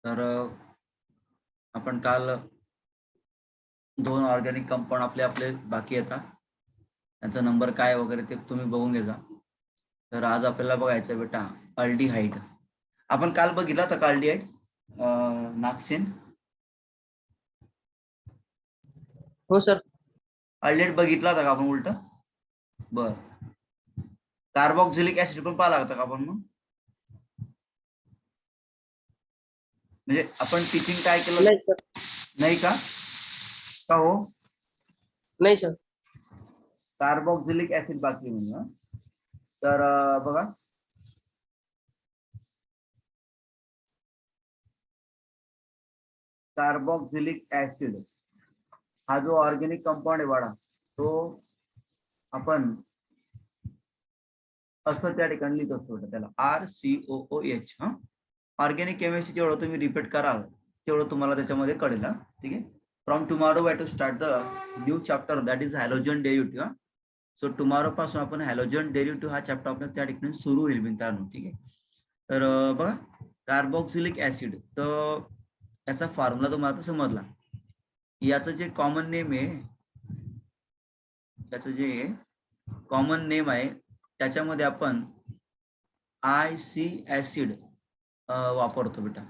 तर आपण काल 2 ऑर्गॅनिक कंपाऊंड आपले बाकी येतात, त्यांचा नंबर काय वगैरे ते तुम्ही बघून घ्या. तर आज आपल्याला बघायचं बेटा अल्डिहाइड. आपण काल बघितला होता का अल्डिहाइड नागसेन? हो सर. अल्डिहाइड बघितला होता का आपण उलट? बर. कार्बोक्सिलिक ऍसिड पण पाहिला होता का आपण? मग म्हणजे आपण टीचिंग काय केलं? नाही सर. नाही का? का हो? नाही सर. कार्बोक्सिलिक ऍसिड बाकी म्हणून. तर बघा, कार्बोक्सिलिक ऍसिड हा जो ऑर्गेनिक कंपाऊंड आहे बाळा, तो आपण असं त्या ठिकाणी लिहित असतो त्याला RCOOH. ऑर्गेनिक केमिस्ट्री जेवढं तुम्ही रिपीट कराल तेवढं तुम्हाला त्याच्यामध्ये कळेल. ठीक आहे. From tomorrow we to start the new chapter that is halogen derivative. So tomorrow पासून आपण हॅलोजन डेरिव्हेटिव्ह हा चॅप्टर आपल्या त्या ठिकाणी सुरू होईल मित्रांनो. ठीक आहे. तर बघा, कार्बोक्सिलिक ऍसिड, तर याचा फॉर्म्युला तुम्हाला समजला. याचं जे कॉमन नेम आहे, त्याचं जे कॉमन नेम आहे त्याच्यामध्ये आपण IC ऍसिड वापरतो बेटा.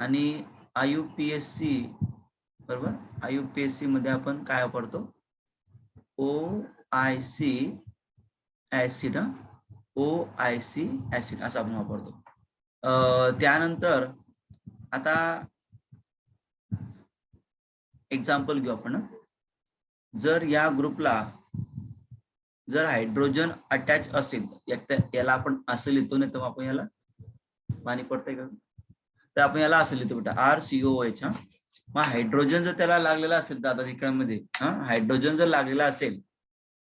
आणि IUPAC बरोबर, IUPAC मध्ये आपण काय वापरतो? OIC acid. OIC ऍसिड असं आपण वापरतो. त्यानंतर आता एक्झाम्पल घेऊ आपण. जर या ग्रुपला जर हायड्रोजन अटॅच असेल, याला आपण असं लिहितो, नाही तर आपण याला पाणी पडतंय का, तर आपण याला असं लिहितो बेटा RCOH. मग हायड्रोजन जर त्याला लागलेला असेल तर आता ठिकाणामध्ये हायड्रोजन जर लागलेला असेल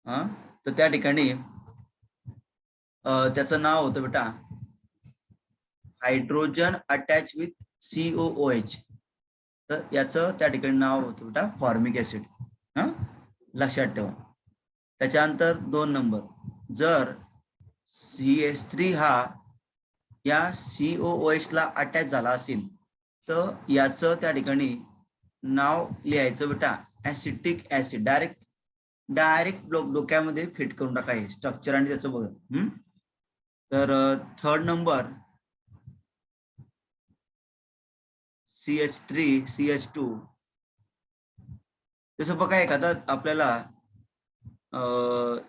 तर त्या ठिकाणी त्याचं नाव होतं बेटा हायड्रोजन अटॅच विथ COOH. तर याचं त्या ठिकाणी नाव होतं बेटा फॉर्मिक ऍसिड. लक्षात ठेवा. त्याच्यानंतर 2 नंबर, जर CH3 हा या COOH ला अटॅच झाला असेल तर याचं त्या ठिकाणी नाव लिहायचं बेटा ऍसिटिक ऍसिड. डायरेक्ट डोक्यामध्ये फिट करून टाकाय स्ट्रक्चर आणि त्याचं बघा. तर 3rd नंबर CH3 CH2. जसं बघा, एखादा आपल्याला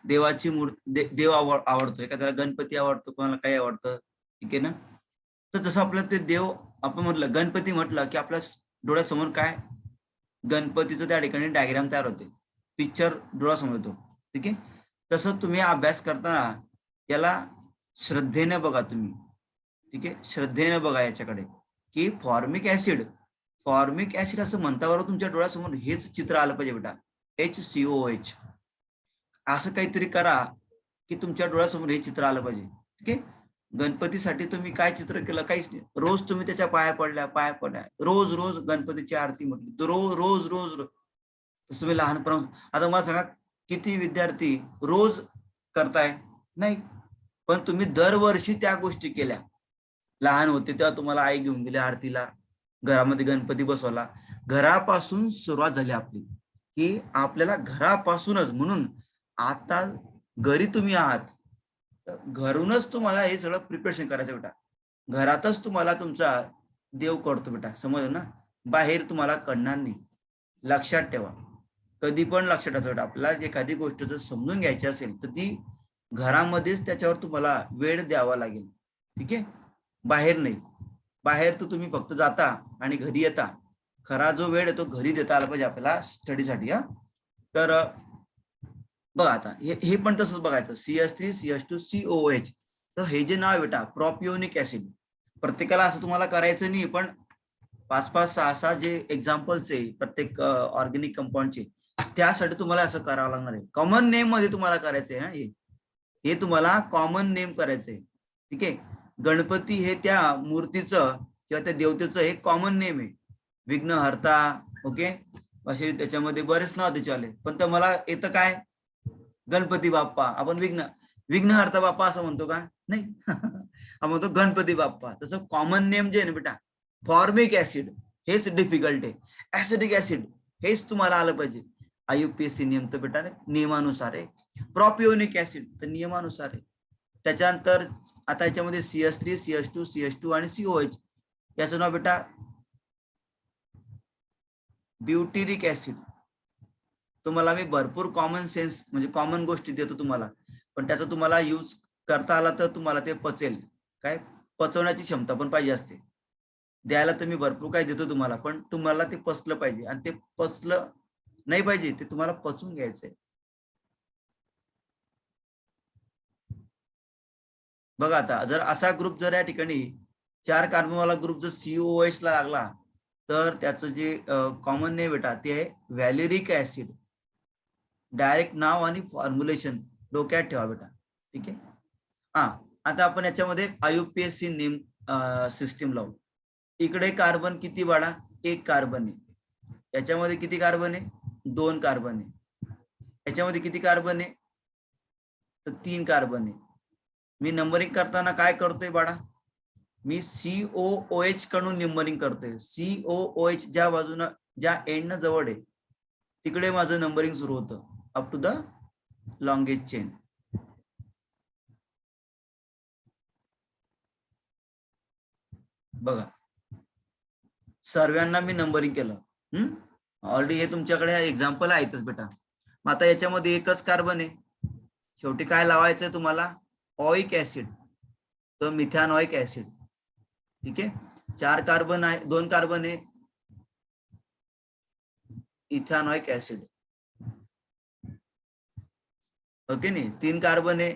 देवाची मूर्ती, देव आवडतो, एखाद्याला गणपती आवडतो, कोणाला काय आवडतं, ठीक आहे ना. तर जसं आपलं ते देव आपण म्हटलं, गणपती म्हटलं की आपल्या डोळ्यासमोर काय, गणपतीचं त्या ठिकाणी डायग्राम तयार होते, पिक्चर डोळ्यासमोर येतो. ठीक आहे. तसं तुम्ही अभ्यास करताना याला श्रद्धेने बघा तुम्ही. ठीक आहे, श्रद्धेने बघा याच्याकडे की फॉर्मिक ऍसिड असं म्हणता बरोबर तुमच्या डोळ्यासमोर हेच चित्र आलं पाहिजे बेटा, HCOH. असं काहीतरी करा की तुमच्या डोळ्यासमोर हे चित्र आलं पाहिजे. ठीक आहे. गणपतीसाठी तुम्ही काय चित्र केलं? काहीच नाही. रोज तुम्ही त्याच्या पाया पडल्या, रोज गणपतीची आरती म्हटली तर रोज तुम्ही लहानपणा. आता मला सांगा, किती विद्यार्थी रोज करताय? नाही. पण तुम्ही दरवर्षी त्या गोष्टी केल्या. लहान होते तेव्हा तुम्हाला आई घेऊन गेली आरतीला, घरामध्ये गणपती बसवला. घरापासून सुरुवात झाली आपली, की आपल्याला घरापासूनच. म्हणून आता घरी तुम्ही आहात, तर घरूनच तुम्हाला हे सगळं प्रिपरेशन करायचं बेटा. घरातच तुम्हाला तुमचा देव करतो बेटा, समजलं ना. बाहेर तुम्हाला कळणार नाही. लक्षात ठेवा, कधी पण लक्षात ठेवा बेटा, आपल्याला एखादी गोष्ट जर समजून घ्यायची असेल तर ती घरामध्येच त्याच्यावर तुम्हाला वेळ द्यावा लागेल. ठीक आहे, बाहेर नाही. बाहेर तर तुम्ही फक्त जाता आणि घरी येता. खरा जो वेळ आहे तो घरी देता आला पाहिजे आपल्याला स्टडीसाठी. तर बघा, आता हे पण तसंच बघायचं, CH3 CH2 COOH. तर हे जे नाव आहे बेटा प्रोपियोनिक ऍसिड, प्रत्येकाला असं तुम्हाला करायचं नाही, पण 5-5 6-6 जे एक्झाम्पल्स आहे प्रत्येक ऑर्गेनिक कंपाऊंडचे, त्यासाठी तुम्हाला असं करावं लागणार आहे. कॉमन नेम मध्ये तुम्हाला करायचंय. हे तुम्हाला कॉमन नेम करायचंय. ठीक आहे. गणपती हे त्या मूर्तीचं किंवा त्या देवतेचं हे कॉमन नेम आहे. विघ्नहर्ता, ओके, असे त्याच्यामध्ये बरेच नाव त्याचे आले. पण तर मला येतं काय, गणपती बाप्पा. आपण विघ्नहर्ता बाप्पा असं म्हणतो का? नाही. आपण म्हणतो गणपती बाप्पा. तसं कॉमन नेम जे आहे ना बेटा, फॉर्मिक ऍसिड हेच डिफिकल्ट आहे. ऍसिडिक ऍसिड हेच तुम्हाला आलं पाहिजे. IUPAC नियम तर बेटा नियमानुसार आहे. प्रोपिओनिक ऍसिड तर नियमानुसार आहे. त्याच्यानंतर आता याच्यामध्ये CH3, CH2, CH2 आणि COH याचं नाव बेटा ब्युटिरिक ऍसिड. तुम्हाला मी भरपूर कॉमन सेन्स म्हणजे कॉमन गोष्टी देतो तुम्हाला, पण त्याचा तुम्हाला यूज करता आला तर तुम्हाला ते पचेल. काय पचवण्याची क्षमता पण पाहिजे असते. द्यायला तर मी भरपूर काय देतो तुम्हाला, पण तुम्हाला ते पचलं पाहिजे आणि ते पचलं नाही पाहिजे, ते तुम्हाला पचवून घ्यायचंय. बघा आता जर असा ग्रुप जर या ठिकाणी 4 कार्बनवाला ग्रुप जर COOH ला लागला तर त्याचं जे कॉमन नेम बेटा ते आहे व्हॅलेरिक ऍसिड. डायरेक्ट नाव आणि फॉर्म्युलेशन डोक्यात ठेवा बेटा. ठीक आहे. आता आपण याच्यामध्ये IUPAC नेम सिस्टीम लावू. इकडे कार्बन किती बाळा? 1 कार्बन आहे. याच्यामध्ये किती कार्बन आहे? 2 कार्बन आहे. याच्यामध्ये किती कार्बन आहे? तर 3 कार्बन आहे. मी नंबरिंग करताना काय करतोय बाळा? मी COOH कडून नंबरिंग करतोय. COOH ज्या बाजूनं ज्या एंड न जवळ आहे तिकडे माझं नंबरिंग सुरू होतं up to the longest chain. बघा सर्वांना मी नंबरिंग केलं. ऑलरेडी हे तुमच्याकडे एक्झाम्पल आहेतच बेटा. मग आता याच्यामध्ये एकच कार्बन आहे. शेवटी काय लावायचंय तुम्हाला? ऑइक ऍसिड. तर मिथॅनॉइक ऍसिड. ठीक आहे. 4 कार्बन आहे, 2 कार्बन आहे, इथॅनॉइक ऍसिड. ओके नाही. 3 कार्बन आहे,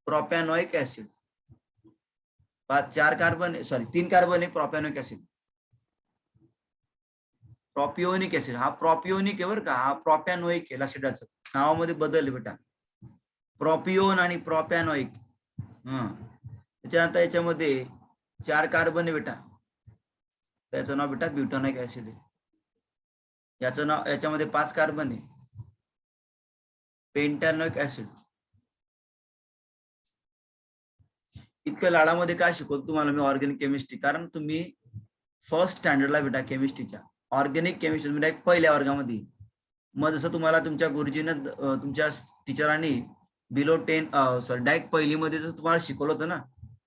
प्रोपॅनॉइक ऍसिड. 4 कार्बन आहे, सॉरी 3 कार्बन आहे, प्रोपॅनॉइक ऍसिड. प्रोपिओनिक ऍसिड हा प्रोपिओनिक आहे बरं का, हा प्रोपॅनॉइक आहे. लक्षात ठेवायचं, नावामध्ये बदल आहे बेटा. प्रोपिओन आणि प्रोपॅनॉइक. त्याच्यानंतर याच्यामध्ये 4 कार्बन आहे बेटा, त्याचं नाव बेटा ब्युटानॉइक ऍसिड आहे. याचं नाव, याच्यामध्ये 5 कार्बन आहे, पेंटॅनॉइक ऍसिड. इतकं लाडामध्ये काय शिकवतो तुम्हाला मी ऑर्गॅनिक केमिस्ट्री, कारण तुम्ही फर्स्ट स्टँडर्डला बेटा केमिस्ट्रीच्या ऑर्गॅनिक केमिस्ट्री म्हणजे पहिल्या वर्गामध्ये, मग जसं तुम्हाला तुमच्या गुरुजीनं तुमच्या टीचरांनी बिलो 10 सॉरी डायरेक्ट पहिलीमध्ये जसं तुम्हाला शिकवलं होतं ना,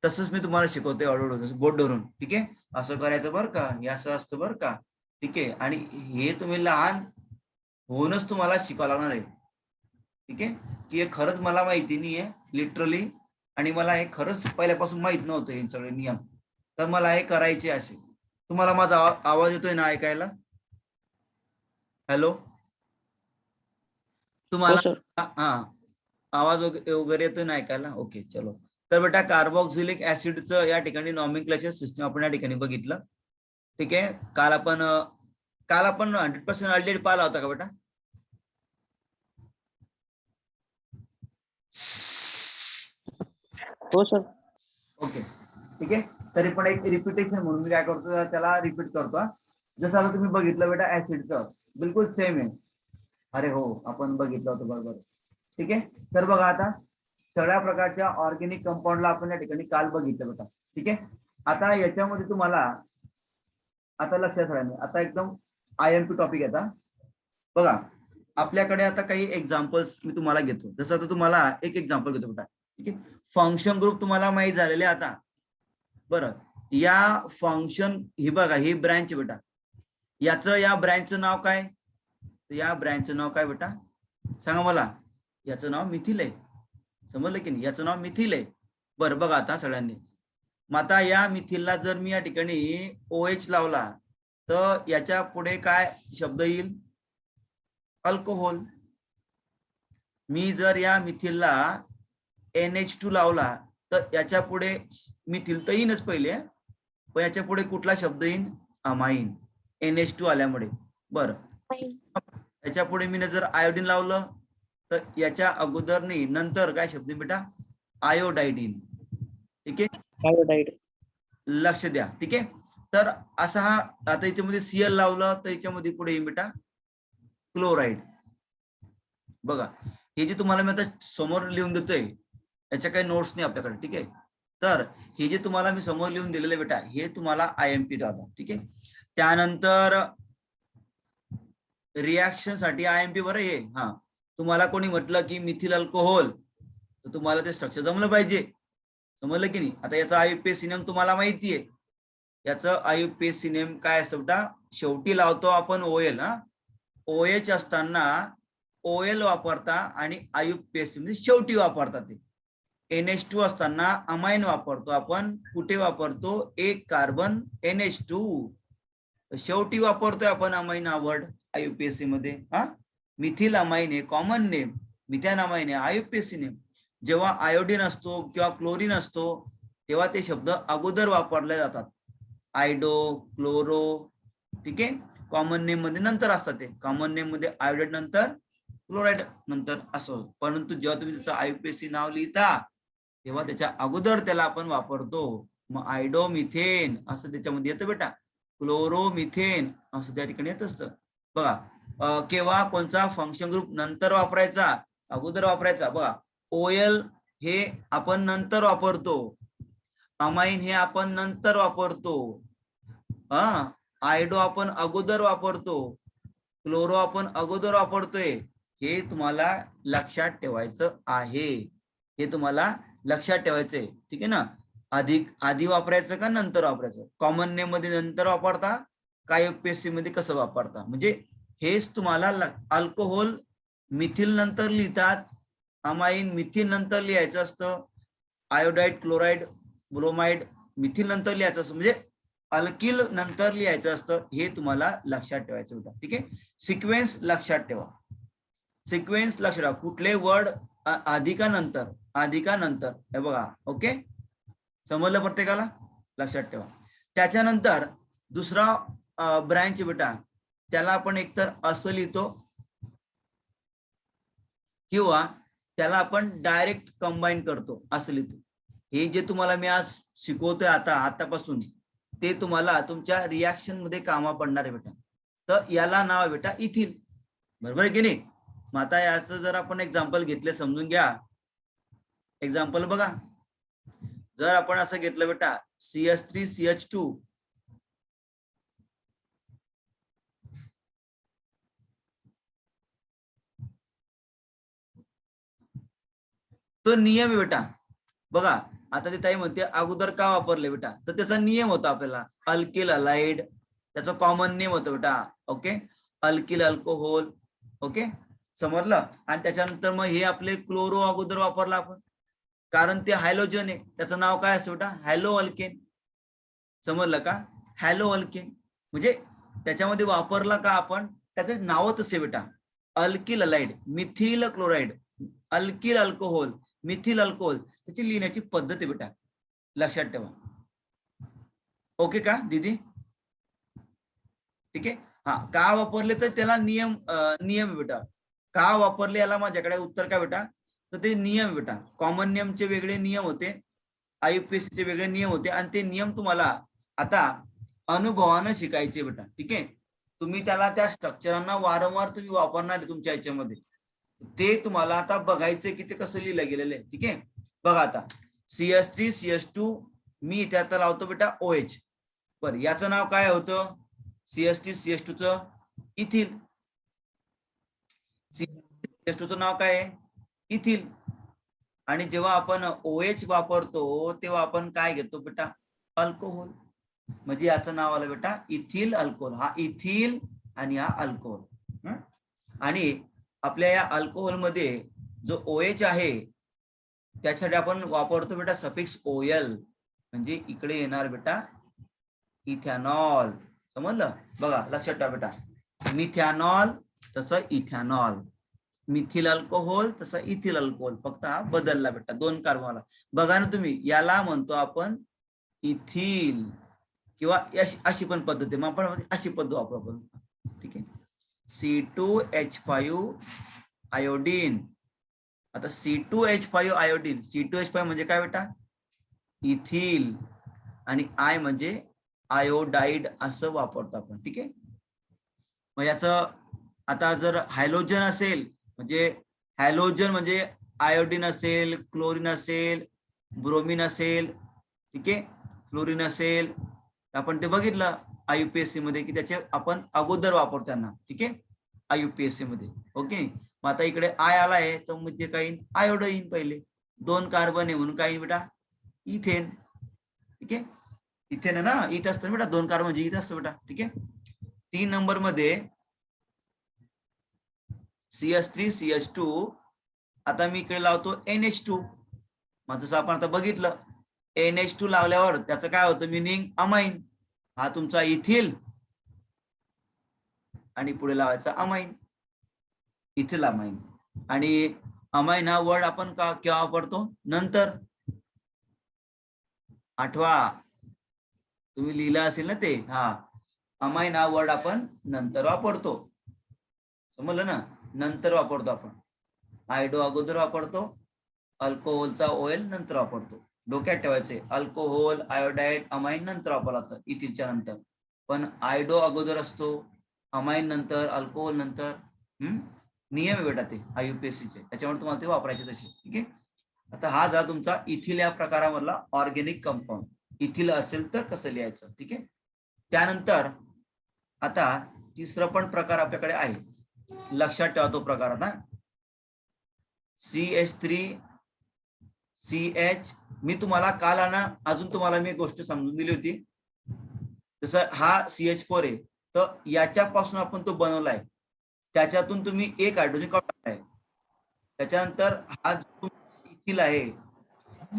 तसंच मी तुम्हाला शिकवतोय हळूहळू बोर्ड धरून. ठीक आहे. असं करायचं बरं का, हे असं असतं बरं का. ठीक आहे. आणि हे तुम्ही लहान होऊनच तुम्हाला शिकावं लागणार आहे. ठीक आहे. की हे खरंच मला माहिती नाहीये लिटरली, आणि मला हे खरंच पहिल्यापासून माहित नव्हतं हे सगळे नियम, तर मला हे करायचे असे. तुम्हाला माझा आवाज येतोय ना ऐकायला? हॅलो, तुम्हाला आवाज वगैरे येतोय ना ऐकायला? ओके चलो. तर बेटा कार्बोक्सिलिक ऍसिडचं या ठिकाणी नॉमेनक्लेचर सिस्टम आपण या ठिकाणी बघितलं. ठीक आहे. काल आपण 100% ऑलरेडी पाहिला होता का बेटा? हो सर. ओके ठीक आहे. तरी पण एक रिपिटेशन म्हणून मी काय करतो, त्याला रिपीट करतो. जसं आता तुम्ही बघितलं बेटा ऍसिडचं बिलकुल सेम आहे. अरे हो, आपण बघितलं होतं बरोबर. ठीक आहे. तर बघा आता सगळ्या प्रकारच्या ऑर्गॅनिक कंपाऊंडला आपण या ठिकाणी काल बघितलं बेटा. ठीक आहे. आता याच्यामध्ये तुम्हाला आता लक्षात राहिलं, आता एकदम IMP टॉपिक येतात. बघा आपल्याकडे आता काही एक्झाम्पल्स मी तुम्हाला घेतो. जसं आता तुम्हाला एक एक्झाम्पल घेतो बेटा. ठीक आहे. फंक्शन ग्रुप तुम्हाला माहित झालेले आता. बरं, या फंक्शन ही बघा ही ब्रँच बेटा, याचं या ब्रँचचं नाव काय? या ब्रँचचं नाव काय बेटा सांगा मला? याचं नाव मिथिल आहे. समजलं की नाही? याचं नाव मिथिल आहे. बरं बघा आता सगळ्यांनी, मग आता या मिथिलला जर मी या ठिकाणी OH लावला तर याच्या पुढे काय शब्द येईल? अल्कोहोल. मी जर या मिथिलला NH2 लावला तर याच्या पुढे मिथिल तर येईनच पहिले, पण याच्या पुढे कुठला शब्द येईल? अमाइन. NH2 आल्यामुळे. बरं, याच्या पुढे मी जर आयोडीन लावलं तर याच्या अगोदर नाही नंतर काय शब्द बेटा? आयोडायडीन. ठीक आहे. आयोडाईड. लक्ष द्या. ठीक आहे. तर असा हा, आता याच्यामध्ये Cl लावलं तर याच्यामध्ये पुढे येईल बेटा क्लोराईड. बघा हे जे तुम्हाला मी आता समोर लिहून देतोय याच्या काही नोट्स नाही आपल्याकडे. ठीक आहे. तर हे जे तुम्हाला मी समोर लिहून दिलेलं बेटा हे तुम्हाला IMP दादा. ठीक आहे. त्यानंतर रिॲक्शन साठी IMP बरं हे. हा, तुम्हाला कोणी म्हटलं की मिथिल अल्कोहोल, तर तुम्हाला ते स्ट्रक्चर जमलं पाहिजे. समजलं की नाही. आता याचा IUPAC नेम तुम्हाला माहिती आहे. याचं IUPAC नेम काय असतं बेटा, शेवटी लावतो आपण OL. हा, OH असताना OL वापरता आणि IUPAC म्हणजे शेवटी वापरतात. ते NH2 असताना अमाइन वापरतो आपण. कुठे वापरतो, एक कार्बन NH2, शेवटी वापरतोय आपण अमाइन हा वर्ड IUPAC मध्ये. हा, मिथिल अमाइन आहे कॉमन नेम, मिथॅन अमाइन आहे IUPAC नेम. जेव्हा आयोडीन असतो किंवा क्लोरीन असतो तेव्हा ते शब्द अगोदर वापरले जातात. आयडो, क्लोरो. ठीक आहे. कॉमन नेम मध्ये नंतर असतात. ते कॉमन नेम मध्ये आयोडाईड नंतर, क्लोराईड नंतर असं. परंतु जेव्हा तुम्ही त्याचं IUPAC नाव लिहिता तेव्हा त्याच्या अगोदर त्याला आपण वापरतो. मग आयडोमिथेन असं त्याच्यामध्ये येतं बेटा, क्लोरोमिथेन असं त्या ठिकाणी येत असतं. बघा केव्हा कोणता फंक्शन ग्रुप नंतर वापरायचा अगोदर वापरायचा. बघा OL हे आपण नंतर वापरतो, अमाइन हे आपण नंतर वापरतो, आयडो आपण अगोदर वापरतो, क्लोरो आपण अगोदर वापरतोय. हे तुम्हाला लक्षात ठेवायचं आहे. हे तुम्हाला लक्षात ठेवायचंय. ठीक आहे ना. आधी वापरायचं का नंतर वापरायचं, कॉमन नेम मध्ये नंतर वापरता का IUPAC मध्ये कसं वापरता, म्हणजे हेच तुम्हाला. अल्कोहोल मिथिल नंतर लिहितात, अमाइन मिथिल नंतर लिहायचं असतं, आयोडाईड, क्लोराईड, ब्रोमाइड मिथिल नंतर लिहायचं असतं, म्हणजे अल्किल नंतर लिहायचं असतं. हे तुम्हाला लक्षात ठेवायचं होतं. ठीक आहे. सिक्वेन्स लक्षात ठेवा, सिक्वेन्स लक्षात ठेवा. कुठले वर्ड आधी का नंतर, आधी का नंतर, हे बघा. ओके, समजलं प्रत्येकाला, लक्षात ठेवा. त्याच्यानंतर दुसरा ब्रँच बेटा, त्याला आपण एकतर असं लिहितो किंवा त्याला आपण डायरेक्ट कंबाईन करतो, असं लिहितो. हे जे तुम्हाला मी आज शिकवतोय आतापासून ते तुम्हाला तुमच्या रिॲक्शन मध्ये कामा पडणार आहे बेटा. तर याला नाव आहे बेटा इथिल. बरोबर आहे की नाही. मग आता याचं जर आपण एक्झाम्पल घेतले, समजून घ्या. एक्झाम्पल बघा, जर आपण असं घेतलं बेटा CH3CH2, तो नियम आहे बेटा. बघा आता ते ताई म्हणते अगोदर का वापरले बेटा, तर त्याचा नियम होता आपल्याला अल्किल अलाइड, त्याचा कॉमन नेम होतं बेटा. Okay, alkyl alcohol. ओके, समजलं. आणि त्याच्यानंतर मग हे आपले क्लोरो अगोदर वापरला आपण, कारण ते हायलोजन आहे. त्याचं नाव काय असं बेटा, हॅलो अल्केन. समजलं का, हॅलो अल्केन. म्हणजे त्याच्यामध्ये वापरला का आपण, त्याचं नावच असे बेटा, alkyl allied, methyl chloride, alkyl alcohol, methyl alcohol. त्याची लिहिण्याची पद्धत आहे बेटा, लक्षात ठेवा. ओके का दीदी, ठीक आहे. हा, का वापरले तर त्याला नियम बेटा. का वापरले याला माझ्याकडे उत्तर काय बेटा, तर ते नियम बेटा. कॉमन नेमचे वेगळे नियम होते, IUPAC चे वेगळे नियम होते, आणि ते नियम तुम्हाला आता अनुभवानं शिकायचे बेटा. ठीक आहे. तुम्ही त्याला त्या स्ट्रक्चरांना वारंवार तुम्ही वापरणार आहे तुमच्या याच्यामध्ये, ते तुम्हाला आता बघायचंय की ते कसं लिहिलं गेलेलं आहे. ठीक आहे. बघा आता CH3CH2, मी इथे आता लावतो बेटा OH. बरं, याचं नाव काय होतं, CH3CH2 च इथिल. CH2 चं नाव काय आहे, इथिल. आणि जेव्हा आपण OH वापरतो तेव्हा आपण काय घेतो बेटा, अल्कोहोल. म्हणजे याचं नाव आलं बेटा इथिल अल्कोहोल. हा इथिल आणि हा अल्कोहोल. आणि आपल्या या अल्कोहोल मध्ये जो OH आहे त्यासाठी आपण वापरतो बेटा सफिक्स OL, म्हणजे इकडे येणार बेटा इथॅनॉल. समजलं. बघा लक्षात ठेवा बेटा, मिथॅनॉल तसं इथॅनॉल, मिथिल अल्कोहोल तसं इथिल अल्कोहोल, फक्त हा बदलला बेटा, 2 कार्बनला. बघा ना तुम्ही, याला म्हणतो आपण इथिल, किंवा अशी पण पद्धत आहे, मग आपण अशी पद्धत वापरू आपण. ठीक आहे. C2H5 iodine. आता C2H5 आयोडीन, C2H5 म्हणजे काय बेटा, इथिल, आणि I म्हणजे आयोडाईड असं वापरतो आपण. ठीक आहे. मग याचं आता जर हायलोजन असेल, म्हणजे हायलोजन म्हणजे आयोडीन असेल, क्लोरीन असेल, ब्रोमीन असेल, ठीक आहे. फ्लोरीन असेल आपण ते बघितलं IUPAC मध्ये की त्याचे आपण अगोदर वापरतो त्यांना. ठीक आहे, IUPAC मध्ये. ओके, मग आता इकडे आय आला आहे तर मग ते काही आयोडीन पहिले 2 कार्बन आहे म्हणून काही बेटा इथेन. ठीक आहे, इथेन आहे ना, इथ असतं बेटा 2 कार्बन म्हणजे इथं असतं बेटा. ठीक आहे. 3 नंबर मध्ये CH3CH2. आता मी इकडे लावतो NH2. मग तसं आपण आता बघितलं NH2 लावल्यावर त्याचं काय होतं मिनिंग अमाइन. हा तुमचा इथिल आणि पुढे लावायचा अमाइन, इथिल अमाइन. आणि अमाइन हा वर्ड आपण केव्हा वापरतो नंतर. आठवा तुम्ही लिहिलं असेल ना ते. हा अमाइन हा वर्ड आपण नंतर वापरतो. समजलं ना, नंतर वापरतो आपण. आयडो अगोदर वापरतो, अल्कोहोलचा OL नंतर वापरतो. डोक्यात ठेवायचे अल्कोहोल आयोडाइड अमाइन नंतर वापरला इथिलच्या नंतर. पण आयडो अगोदर असतो, अमाइन नंतर, अल्कोहोल नंतर. नियम आहे बेटा ते IUPAC चे, त्याच्यामुळे तुम्हाला ते वापरायचे तसे. ठीक आहे. आता हा झाला तुमचा इथिल या प्रकारामधला ऑर्गेनिक कंपाऊंड. इथिल असेल तर कसं लिहायचं. ठीक आहे. त्यानंतर आता तिसरा पण प्रकार आपल्याकडे आहे, लक्षात ठेवा तो प्रकार. आता CH3CH. मी तुम्हाला काल ना अजून तुम्हाला मी गोष्ट समजून दिली होती. जसं हा CH4 आहे तर याच्यापासून आपण तो बनवलाय, त्याच्यातून तुम्ही एक हायड्रोजन काढून आहे. त्याच्यानंतर हा जो इथिल आहे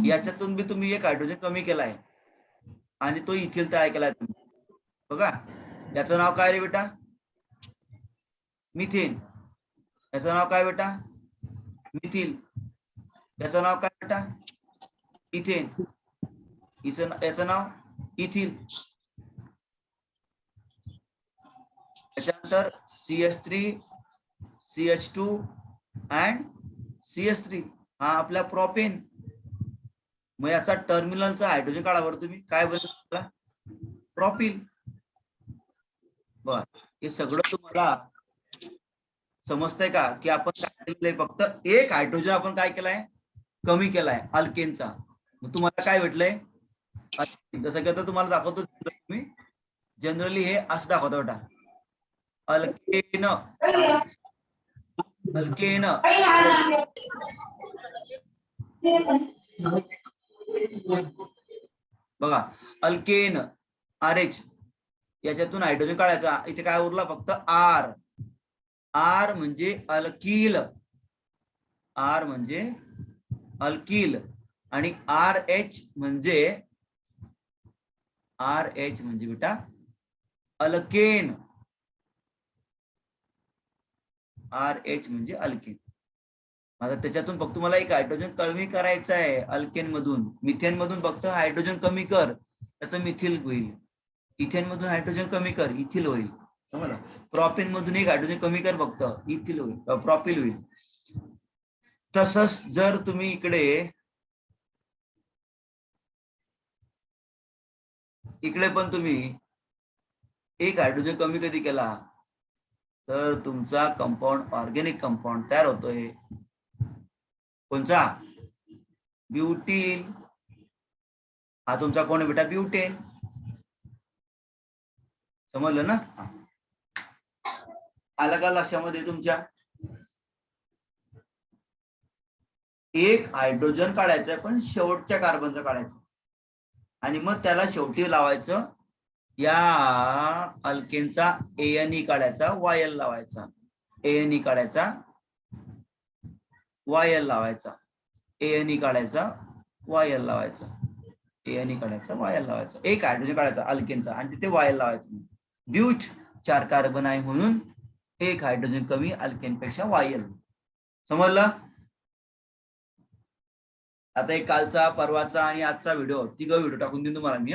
याच्यातून बी तुम्ही एक हायड्रोजन कमी केलाय आणि तो इथिल तयार केलाय तुम्ही. बघा याचं नाव काय रे बेटा, मिथेन. याचं नाव काय बेटा, मिथिल. याचं नाव काय बेटा, इथेन. याचं नाव इथिल. त्याच्यानंतर CH3CH2 अँड CH3 हा आपला प्रोपेन. मग याचा टर्मिनलचा हायड्रोजन काढा बरं तुम्ही, काय बनलं प्रोपिल. बर, हे सगळं तुम्हाला समजतंय का की आपण काय केलंय, फक्त एक हायड्रोजन आपण काय केलाय कमी केलाय अल्केनचा. मग तुम्हाला काय भेटलंय, जसं की आता तुम्हाला दाखवतो मी जनरली हे असं दाखवतो बेटा, अल्केन अल्केन बघा अल्केन RH याच्यातून हायड्रोजन काढायचा. इथे काय उरला फक्त R. R म्हणजे अल्किल, R म्हणजे अल्किल. आणि RH म्हणजे बेटा अल्केन. RH म्हणजे अल्केन. आता त्याच्यातून फक्त तुम्हाला एक हायड्रोजन कमी करायचं आहे अल्केन मधून. मिथेन मधून फक्त हायड्रोजन कमी कर, त्याचं मिथिल होईल. इथेन मधून हायड्रोजन कमी कर, इथिल होईल. समजलं. प्रोपेन मधून एक हायड्रोजन कमी कर, फक्त इथिल होईल, प्रोपिल होईल. तसंच जर तुम्ही इकडे पण तुम्ही एक हायड्रोजन कमी कधी केला तर तुमचा कंपाऊंड ऑर्गेनिक कंपाऊंड तयार होतोय. कोणचा, ब्युटील. हा तुमचा कोण आहे बेटा, ब्युटेन. समजलं ना, आलं का लक्षामध्ये तुमच्या. एक हायड्रोजन काढायचं पण शेवटच्या कार्बनचं काढायचं आणि मग त्याला शेवटी लावायचं या अल्केनचा ANE काढायचा, YL लावायचा. ANE काढायचा, YL लावायचा. ANE काढायचा, YL लावायचा. ANE काढायचा, YL लावायचा. एक हायड्रोजन काढायचा अल्केनचा आणि तिथे YL लावायचं. ब्यूट 4 कार्बन आहे म्हणून एक हायड्रोजन कमी अल्केन पेक्षा YL. समजलं. आता एक कालचा, परवाचा आणि आजचा व्हिडिओ, तिघं व्हिडिओ टाकून देईन तुम्हाला मी.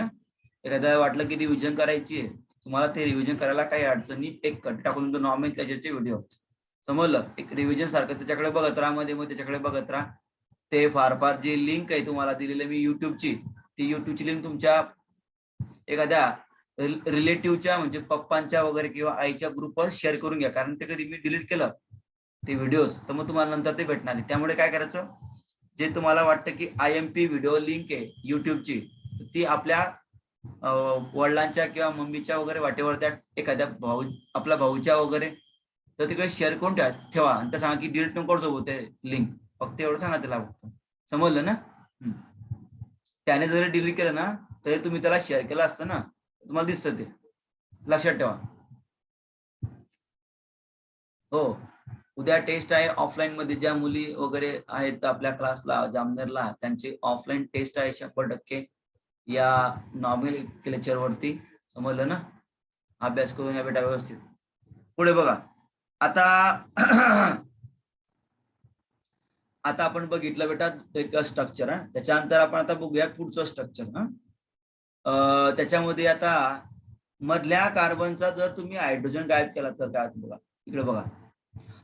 एखाद्या वाटलं की रिव्हिजन करायची आहे तुम्हाला, ते रिव्हिजन करायला काही अडचणी एक टाकून देतो नॉमेनक्लेचरचे व्हिडिओ. समजलं. एक रिव्हिजन सारखं त्याच्याकडे बघत राहा, मध्ये मग त्याच्याकडे बघत राहा. ते फार जी लिंक आहे तुम्हाला दिलेली मी युट्यूबची, ती युट्यूबची लिंक तुमच्या एखाद्या रिलेटिव्हच्या म्हणजे पप्पांच्या वगैरे किंवा आईच्या ग्रुपवर शेअर करून घ्या. कारण ते कधी मी डिलीट केलं ते व्हिडिओज तर मग तुम्हाला नंतर ते भेटणार नाही. त्यामुळे काय करायचं, जे तुम्हाला वाटतं की IMP व्हिडिओ लिंक आहे युट्यूबची ती ती आपल्या वडिलांच्या किंवा मम्मीच्या वगैरे वाटेवर त्या एखाद्या आपल्या भाऊच्या वगैरे तर तिकडे शेअर करून ठेवा आणि त्या सांगा की डिलीट नको करतो ते लिंक, फक्त एवढं सांगा त्याला, फक्त समजलं ना. त्याने जर डिलीट केलं ना तरी तुम्ही त्याला शेअर केलं असतं ना, तुम्हाला दिसतं ते, लक्षात ठेवा. हो, उद्या टेस्ट आहे ऑफलाईन मध्ये. ज्या मुली वगैरे आहेत आपल्या क्लासला जामनेरला त्यांची ऑफलाईन टेस्ट आहे 100% या नॉर्मल लेक्चर वरती, समजलं ना. अभ्यास करून या बेटा व्यवस्थित. पुढे बघा आता आता आपण बघितलं बेटा एक स्ट्रक्चर. त्याच्यानंतर आपण आता बघूया पुढचं स्ट्रक्चर. त्याच्यामध्ये आता मधल्या कार्बनचा जर तुम्ही हायड्रोजन गायब केला तर काय होतं बघा. इकडे बघा,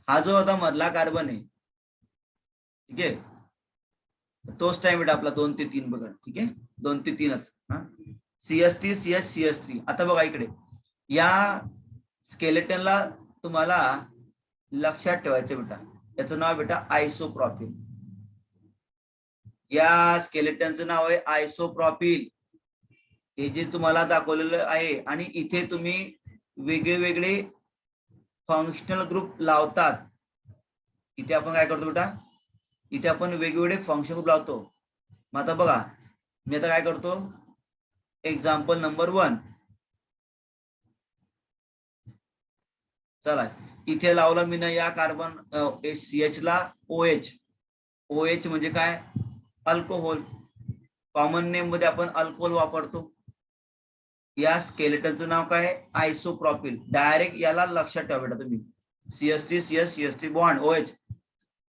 हा जो आता मधला कार्बन आहे, ठीक आहे, तोच टाइम बेटा आपला 2 ते 3 बघा. ठीक आहे, 2 ते 3च. CH3 CH CH3. आता बघा इकडे या स्केलेटनला तुम्हाला लक्षात ठेवायचं बेटा, याचं नाव बेटा आयसोप्रॉपिल. या स्केलेटनचं नाव आहे आयसोप्रॉपिल. हे जे तुम्हाला दाखवलेलं आहे आणि इथे तुम्ही वेगळे वेगळे फंक्शनल ग्रुप लावतात. इथे आपण काय करतो बेटा, इथे आपण वेगवेगळे फंक्शन ग्रुप लावतो. मग आता बघा मी आता काय करतो, एक्झाम्पल नंबर 1. चला इथे लावला मी ना या कार्बन CH ला OH. OH म्हणजे काय, अल्कोहोल. कॉमन नेम मध्ये आपण अल्कोहोल वापरतो. या स्केलेटनचं नाव काय, आयसोप्रॉपिल. डायरेक्ट याला लक्षात ठेवा बेटा तुम्ही, CH3 CH CH3 bond OH,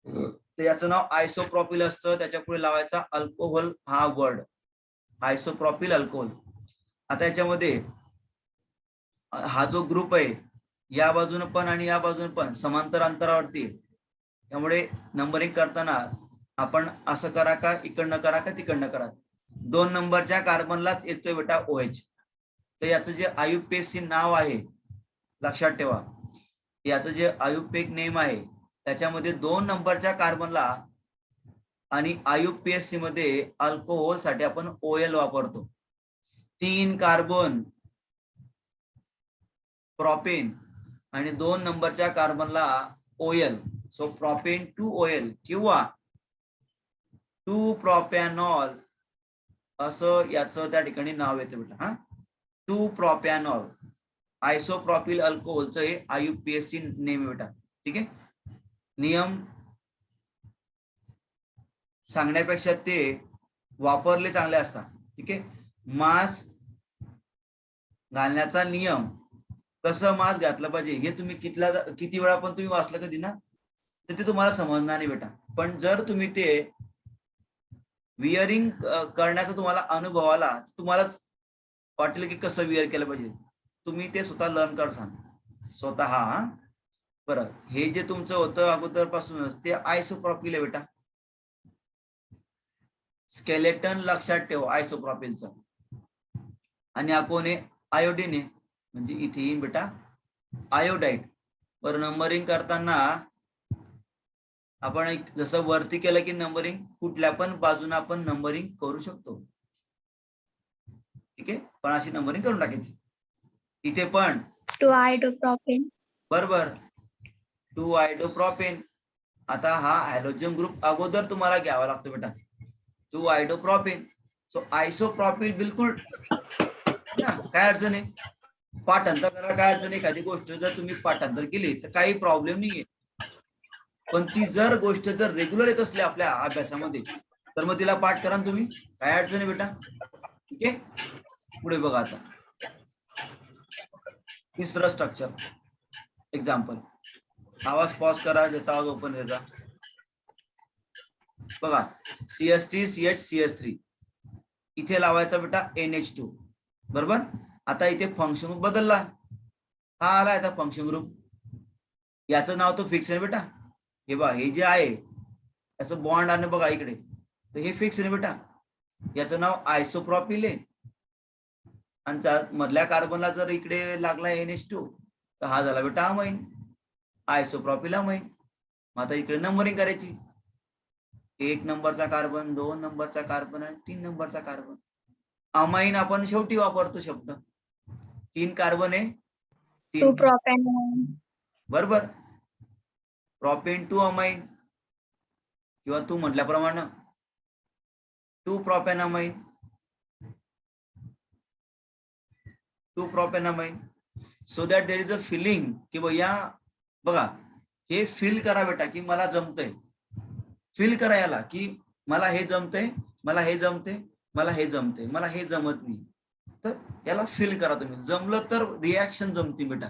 तर याचं नाव आयसोप्रॉपिल असतं. त्याच्या पुढे लावायचा अल्कोहोल हा वर्ड, आयसोप्रॉपिल अल्कोहोल. आता याच्यामध्ये हा जो ग्रुप आहे या बाजूने पण आणि या बाजूने पण समांतर अंतरावरती, त्यामुळे नंबरिंग करताना आपण असं करा का इकडनं करा का तिकडनं करा. 2 नंबरच्या कार्बनलाच येतोय बेटा OH. तर याचं जे आयुपेसी नाव आहे लक्षात ठेवा, याचं जे आयुपेक नेम आहे त्याच्यामध्ये 2 नंबरच्या कार्बनला आणि आयुपीएससी मध्ये अल्कोहोल साठी आपण OL वापरतो. 3 कार्बन प्रोपेन आणि 2 नंबरच्या कार्बनला OL, so propane two OL किंवा 2 प्रोपॅनॉल असं याचं त्या ठिकाणी नाव येतं बेटा. 2 प्रोपॅनॉल आयसोप्रॉपिल अल्कोहोलचं हे आयुपीएससी नेम बेटा. ठीक आहे, नियम सांगण्यापेक्षा ते वापरले चांगले असतात. ठीक आहे, मास घालण्याचा नियम, कसं मास घातलं पाहिजे हे तुम्ही किती वेळा पण तुम्ही वाचलं कधी ना, तर ते तुम्हाला समजणार नाही बेटा. पण जर तुम्ही ते विअरिंग करण्याचा तुम्हाला अनुभव आला, तुम्हालाच वाटेल की कसं विअर केलं पाहिजे. तुम्ही ते स्वतः लर्न करसान स्वतः. बरं, हे जे तुमचं होतं अगोदर पासूनच ते आयसोप्रॉपिल आहे बेटा. स्केलेटन लक्षात ठेव आयसोप्रॉपिलचं. आणि आपण आयोडीन आहे म्हणजे इथे येईन बेटा आयोडाईड. बरं, नंबरिंग करताना आपण जसं वरती केलं की नंबरिंग कुठल्या पण बाजूने आपण नंबरिंग करू शकतो. ठीक आहे, पण अशी नंबरिंग करून टाकायची. इथे पण 2 आयडोप्रोपेन. बरोबर, 2 आयडोप्रोपेन. आता हा हॅलोजन ग्रुप अगोदर तुम्हाला घ्यावा लागतो बेटा, 2 आयडोप्रोपेन. सो आयसोप्रॉपिल बिलकुल ना, काय अडचण आहे, पाठांतर करा, काय अडचण. एखादी गोष्ट जर तुम्ही पाठांतर केली तर काही प्रॉब्लेम नाहीये, पण ती जर गोष्ट जर रेग्युलर येत असली आपल्या अभ्यासामध्ये तर मग तिला पाठ करा तुम्ही, काय अडचण आहे बेटा. ठीक आहे, पुढे बघा आता तिसरं स्ट्रक्चर. एक्झाम्पल, आवाज पॉज करा, ज्याचा आवाज ओपन यायचा. बघा CH3 CH CH3 इथे लावायचा बेटा NH2. बरोबर, आता इथे फंक्शन ग्रुप बदलला, हा आला आता फंक्शन ग्रुप. याचं नाव तो फिक्स आहे बेटा. हे बघा, हे जे आहे याचं बॉन्ड आहे बघा इकडे, तर हे फिक्स आहे बेटा. याचं नाव आयसोप्रॉपिल आहे आणि मधल्या कार्बनला जर इकडे लागला NH2 तर हा झाला बेटा अमाइन, आयसोप्रॉपिल अमाइन. आता इकडे नंबरिंग करायची, 1 नंबरचा कार्बन, 2 नंबरचा कार्बन आणि 3 नंबरचा कार्बन. अमाईन आपण शेवटी वापरतो शब्द. 3 कार्बन आहे, 2 3 propanone. बरोबर. प्रोपेन टू अमाईन किंवा तू म्हटल्याप्रमाणे 2 propanamine, 2 propanamine, so that there is a feeling की भैया बघा हे फील करा बेटा की मला जमतंय, फील करा याला की मला हे जमतंय, मला हे जमते, मला हे जमते, मला हे जमत नाही. तर याला फील करा तुम्ही. जमलं तर रिॲक्शन जमते बेटा,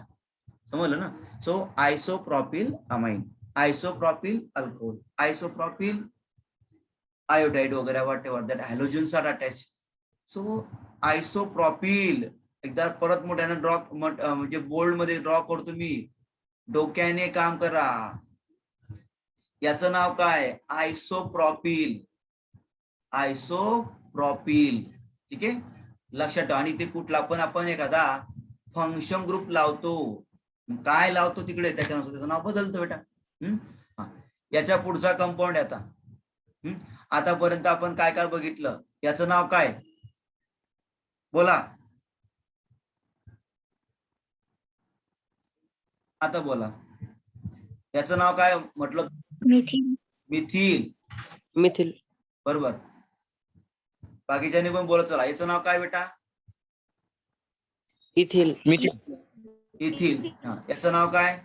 समजलं ना. So isopropyl amine, isopropyl alcohol, isopropyl iodide वगैरे whatever that halogens are attached. So isopropyl एकदा परत मोठ्याने ड्रॉ म्हणजे बोल्ड मध्ये ड्रॉ करतो मी. डोक्याने काम करा. याचं नाव काय? Isopropyl, isopropyl. ठीक आहे, लक्षात ठेवा. आणि ते कुठला पण आपण एखादा फंक्शन ग्रुप लावतो, काय लावतो तिकडे त्याच्यानुसार त्याचं नाव बदलतं बेटा. याच्या पुढचा कंपाऊंड आता. आतापर्यंत आपण काय काय बघितलं? याचं नाव काय? बोला आता, बोला. याचं नाव काय म्हटलं? Methyl. मिथिल. मिथिल. बरोबर. बाकीच्याने पण बोलत चला. याचं नाव काय बेटा? इथिल. इथिल. याचं नाव काय?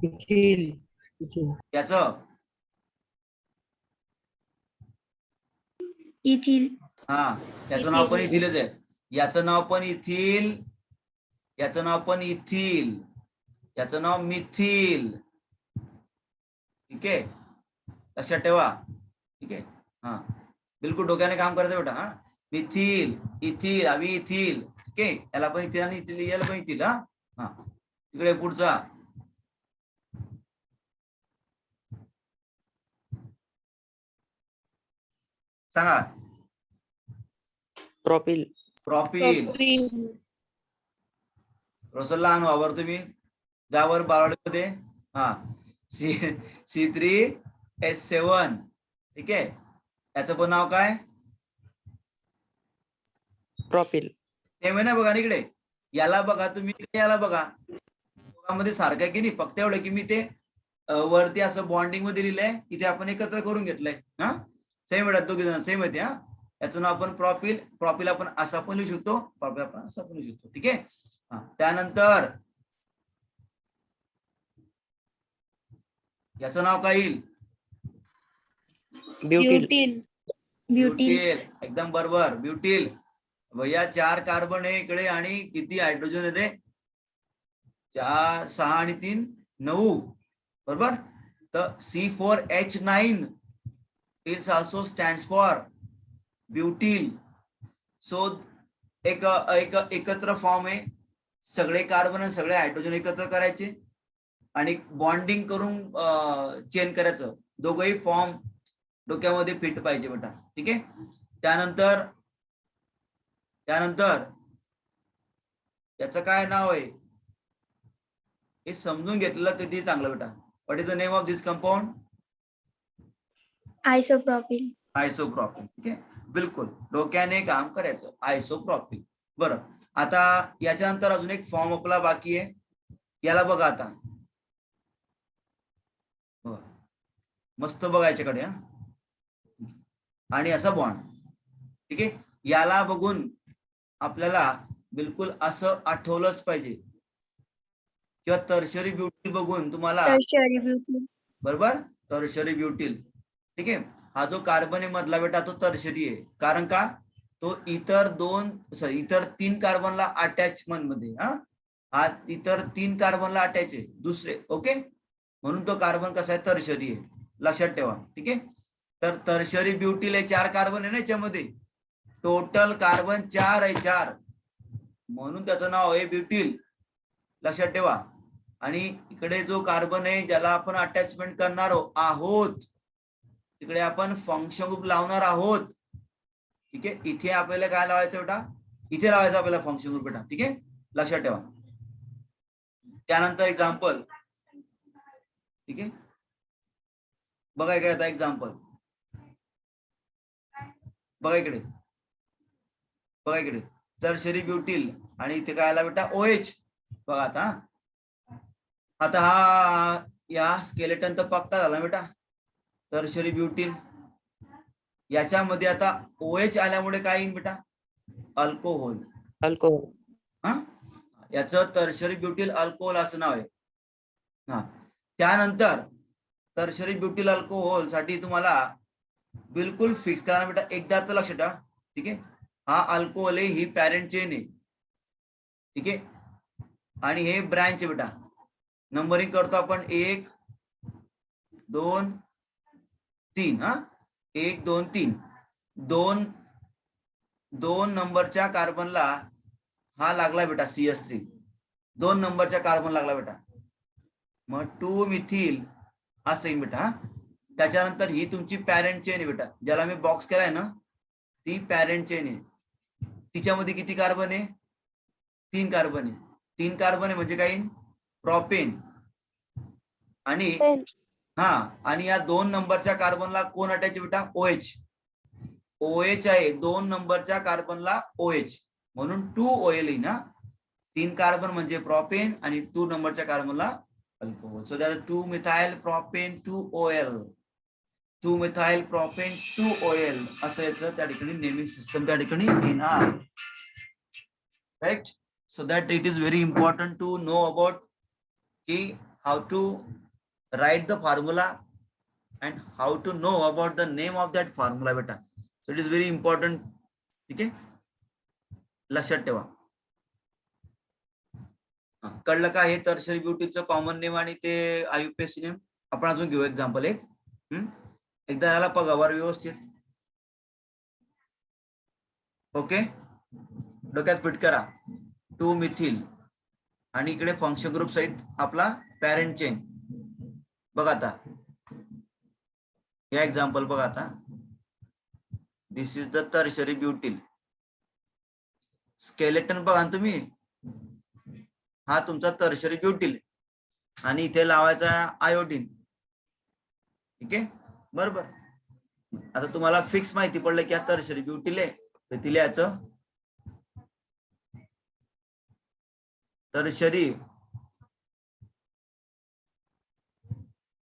इथिल. याचं Ethyl. याचं नाव पण इथिलच आहे. याचं नाव पण इथिल, याचं नाव पण इथिल, याचं नाव मिथिल. ठीक आहे, लक्षात ठेवा. ठीक आहे, बिलकुल डोक्याने काम करायचं बेटा. मिथिल, इथिल, अवी इथिल. ओके, याला पण इथिल आणि इथिल, याला पण इथिल. तिकडे पुढचा सांगा. प्रोपिल. प्रॉपिल. रोसल लहान वावर तुम्ही ज्यावर बारावीमध्ये C3H7. ठीक आहे, याचं पण नाव काय? प्रोपिल. सेम आहे ना. बघा इकडे, याला बघा तुम्ही, याला बघा, दोघांमध्ये सारखं आहे की नाही. फक्त एवढं की मी ते वरती असं बॉन्डिंग मध्ये लिहिलंय, इथे आपण एकत्र करून घेतलंय. सेम वेळात दोघे जण सेम आहेत. याचं नाव आपण प्रॉपिल. प्रॉपिल आपण असा पण लिहू शकतो, प्रॉपिल आपण असा पण लिहू शकतो. ठीक आहे. त्यानंतर याचं नाव काय येईल? ब्युटिल. Butyl. एकदम बरोबर, ब्युटिल. भैया 4 कार्बन आहे इकडे आणि किती हायड्रोजन आहे रे? 4, 6 आणि 3, 9. बरोबर. तर C4H9 is also stands for butyl. So एक एकत्र फॉर्म आहे. सगळे कार्बन आणि सगळे हायड्रोजन एकत्र करायचे आणि बॉन्डिंग करून चेन करायचं. दोघंही फॉर्म डोक्यामध्ये फिट पाहिजे बेटा. ठीक आहे. त्यानंतर याचं काय नाव आहे हे समजून घेतलेलं किती चांगलं बेटा. What is the name of this compound? Isopropyl. Isopropyl. ठीक आहे, बिलकुल डोक्याने काम करायचं. आयसोप्रोपिल. बरं, आता याच्यानंतर अजून एक फॉर्म आपला बाकी आहे. याला बघा आता, मस्त बघायच्याकडे. आणि असा बॉन्ड. ठीक आहे, याला बघून आपल्याला बिलकुल असं आठवलंच पाहिजे किंवा टर्शरी ब्युटिल बघून तुम्हाला, Tertiary butyl. बरोबर, टर्शरी ब्युटिल. ठीक आहे, हा जो कार्बन आहे मधला बेटा तो टर्शरी आहे. कारण का? तो इतर 3 कार्बनला अटॅचमेंट मध्ये हा इतर 3 कार्बनला अटॅच आहे दुसरे. ओके, म्हणून तो कार्बन कसा आहे? टर्शरी आहे. लक्षात ठेवा. ठीक आहे, तर टर्शरी ब्युटिल आहे. 4 कार्बन आहे ना याच्यामध्ये. टोटल कार्बन 4 आहे, 4, म्हणून त्याचं नाव आहे ब्युटिल. लक्षात ठेवा. आणि इकडे जो कार्बन आहे ज्याला आपण अटॅचमेंट करणार आहोत, तिकडे आपण फंक्शन ग्रुप लावणार आहोत. ठीक आहे, इथे आपल्याला काय लावायचं बेटा? इथे लावायचं आपल्याला फंक्शन ग्रुप बेटा. ठीक आहे, लक्षात ठेवा. त्यानंतर एक्झाम्पल. ठीक आहे, बघा इकडे आता एक्झाम्पल. बघा इकडे, बघा इकडे टर्शरी ब्युटिल आणि इथे काय आला बेटा OH. बघा आता आता हा या स्केलेटन तर पक्का झाला बेटा टर्शरी ब्युटिल. याच्यामध्ये आता OH आल्यामुळे काय येईल बेटा अल्कोहोल. अल्कोहोल. हा याचं टर्शरी ब्युटिल अल्कोहोल असं नाव आहे. हा त्यानंतर टर्शरी ब्युटिल अल्कोहोल साठी तुम्हाला बिलकुल फिक्स करा बेटा एकदा तर लक्षात ठेवा. ठीक आहे हा अल्कोहोल आहे ही पॅरेंट चेन आहे. ठीक आहे आणि हे ब्रँच आहे बेटा. नंबरिंग करतो आपण 1 2 3. हा 1 2 3 दोन नंबरच्या कार्बनला हा लागला बेटा CS3. 2 नंबरच्या कार्बन लागला बेटा. मग 2 मिथिल असं येईल बेटा. त्याच्यानंतर ही तुमची पॅरेंट चेन आहे बेटा ज्याला मी बॉक्स केलाय ना ती पॅरेंट चेन आहे. तिच्यामध्ये किती कार्बन आहे 3 कार्बन आहे. 3 कार्बन आहे म्हणजे काय प्रोपेन. आणि हा आणि या 2 नंबरच्या कार्बनला कोण अटॅच आहे बेटा OH आहे. 2 नंबरच्या कार्बनला OH म्हणून 2OL आहे ना. 3 कार्बन म्हणजे प्रोपेन आणि 2 नंबरच्या कार्बनला alcohol. So that 2 methyl propane 2OL 2 methyl propane 2OL असं याचं त्या ठिकाणी नेमिंग सिस्टम त्या ठिकाणी येणार. Right. So that it is very important to know about की how to write the formula and how to know about the name of that formula बेटा. So it is very important. ठीक आहे लक्षात ठेवा. कळलं का हे टर्शरी ब्युटीचं कॉमन नेम आणि ते IUPAC नेम. आपण अजून घेऊ एक्झाम्पल एक. एकदा याला बघावर व्यवस्थित. ओके डोक्यात फिट करा 2 मिथिल आणि इकडे फंक्शन ग्रुप सहित आपला पॅरेंट चेन. बघा आता या एक्झाम्पल बघा आता. दिस इज द टर्शरी ब्युटिल स्केलेटन. बघा तुम्ही हा तुमचा टर्शरी ब्युटिल आणि इथे लावायचा आयोडीन. ठीक आहे बरोबर. आता तुम्हाला फिक्स माहिती पडलं की हा टर्शरी ब्युटिल आहे तर तिला याचं टर्शरी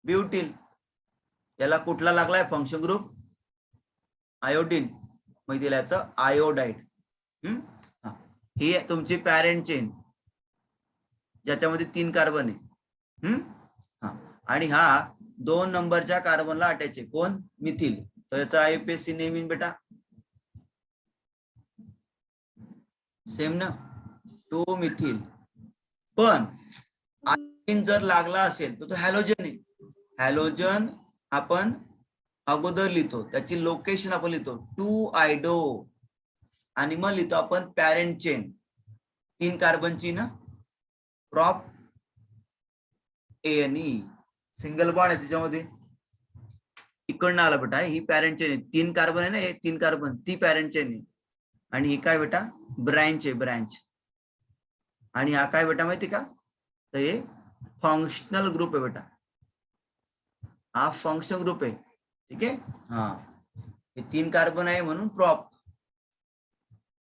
ब्युटिल याला कुठला लागलाय फंक्शन ग्रुप आयोडीन मग दिला याचं आयोडाइड. ही तुमची पॅरेंट चेन ज्याच्यामध्ये 3 कार्बन आहे. आणि हा 2 नंबरच्या कार्बनला अटॅच आहे कोण मिथिल. तर याचा IUPAC नेम बेटा सेम ना 2 मिथिल. पण आयोडीन जर लागला असेल तर तो हॅलोजन आहे. हॅलोजन आपण अगोदर लिहितो त्याची लोकेशन आपण लिहितो 2 आयडो आणि मग लिहितो आपण पॅरेंट चेन 3 कार्बनची ना प्रॉप ANE सिंगल बॉन्ड आहे त्याच्यामध्ये. इकडनं आला बेटा ही पॅरेंट चेन आहे. 3 कार्बन आहे ना हे 3 कार्बन ती पॅरेंट चेन आहे. आणि ही काय बेटा ब्रँच आहे ब्रँच. आणि हा काय बेटा माहिती का तर हे फंक्शनल ग्रुप आहे बेटा. हा फंक्शन ग्रुप आहे. ठीक आहे हा हे 3 कार्बन आहे म्हणून प्रॉप.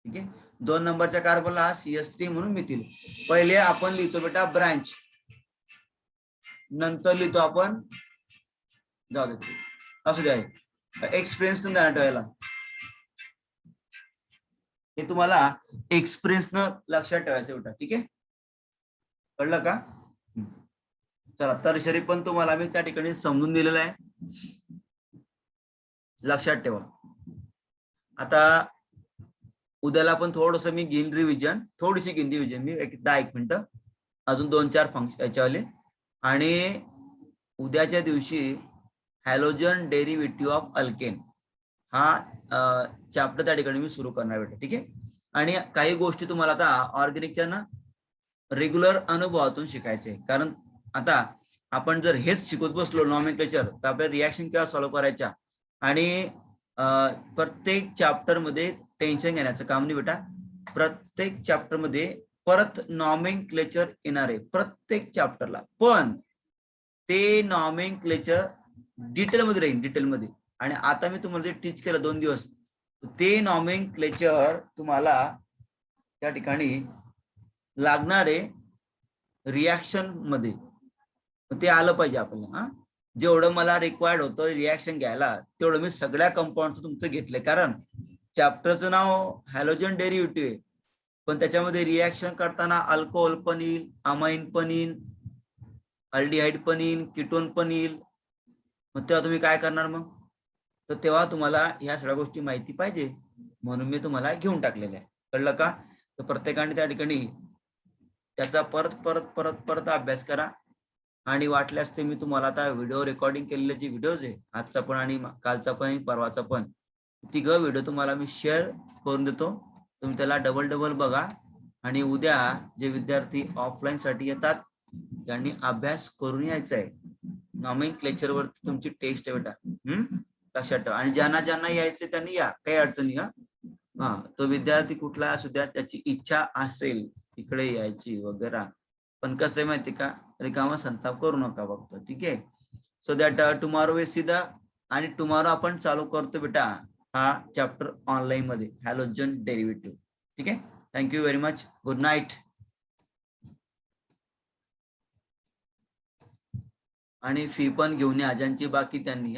ठीक आहे 2 नंबरच्या कार्बनला हा CS3 म्हणून मिथिल. पहिले आपण लिहितो बेटा ब्रँच नंतर लिहितो आपण जाऊ दे असू द्या एक्सपिरियन्स न द्या ठेवायला. हे तुम्हाला एक्सपिरियन्स न लक्षात ठेवायचं बेटा. ठीक आहे कळलं का. चला टर्शरी पण तुम्हाला मी त्या ठिकाणी समजून दिलेलं आहे. लक्षात ठेवा. आता उद्याला पण थोडस मी घेईन रिव्हिजन थोडीशी घेईन रिव्हिजन मी 10-1 मिनिटं अजून 2-4 फंक्शन याच्यावाले. आणि उद्याच्या दिवशी हॅलोजन डेरिव्हेटिव्ह ऑफ अल्केन हा चॅप्टर त्या ठिकाणी मी सुरू करणार बेटा. ठीक आहे आणि काही गोष्टी तुम्हाला आता ऑर्गॅनिकच्या ना रेग्युलर अनुभवातून शिकायचे. कारण आता आपण जर हेच शिकत बसलो नॉमेनक्लेचर तर आपल्या रिॲक्शन केव्हा सॉल्व्ह करायच्या. आणि प्रत्येक चॅप्टर मध्ये टेन्शन घेण्याचं काम नाही बेटा. प्रत्येक चॅप्टर मध्ये परत नॉमेनक्लेचर येणार आहे प्रत्येक चॅप्टरला. पण ते नॉमेनक्लेचर डिटेलमध्ये राहील डिटेलमध्ये. आणि आता मी तुम्हाला जे टीच केलं 2 दिवस ते नॉमेनक्लेचर तुम्हाला त्या ठिकाणी लागणारे रिॲक्शन मध्ये ते आलं पाहिजे आपल्याला. जेवढं मला रिक्वायर्ड होतं रिॲक्शन घ्यायला तेवढं मी सगळ्या कंपाऊंडचं तुमचं घेतलंय, कारण चॅप्टरचं नाव हॅलोजन डेरिव्हेटिव्ह आहे, पण त्याच्यामध्ये रिॲक्शन करताना अल्कोहोल पण येईल, अमाइन पण येईल, अल्डिहाइड पण येईल, कीटोन पण येईल. मग तेव्हा तुम्ही काय करणार मग? तर तेव्हा तुम्हाला ह्या सगळ्या गोष्टी माहिती पाहिजे, म्हणून मी तुम्हाला घेऊन टाकलेल्या आहे. कळलं का? तर प्रत्येकाने त्या ठिकाणी त्याचा परत परत परत परत अभ्यास करा. आणि वाटल्यास ते मी तुम्हाला आता व्हिडिओ रेकॉर्डिंग केलेले जे व्हिडिओज आहे, आजचा पण आणि कालचा पण परवाचा पण, तिघं व्हिडिओ तुम्हाला मी शेअर करून देतो. तुम्ही त्याला डबल बघा. आणि उद्या जे विद्यार्थी ऑफलाईन साठी येतात त्यांनी अभ्यास करून यायचा आहे. नॉमेनक्लेचर वर तुमची टेस्ट आहे बेटा, लक्षात ठेवा. आणि ज्यांना ज्यांना यायचे त्यांनी या, काही अडचणी हा. तो विद्यार्थी कुठला असू द्या, त्याची इच्छा असेल इकडे यायची वगैरे, पण कसं आहे माहिती का, रिकामा संताप करू नका फक्त. ठीक आहे. So that tomorrow we see the, आणि टुमॉरो आपण चालू करतो बेटा हा चॅप्टर ऑनलाईन मध्ये, हॅलोजन डेरिव्हेटिव्ह. ठीक आहे. Thank you very much. Good night. आणि फी पण घेऊन या ज्यांची बाकी त्यांनी.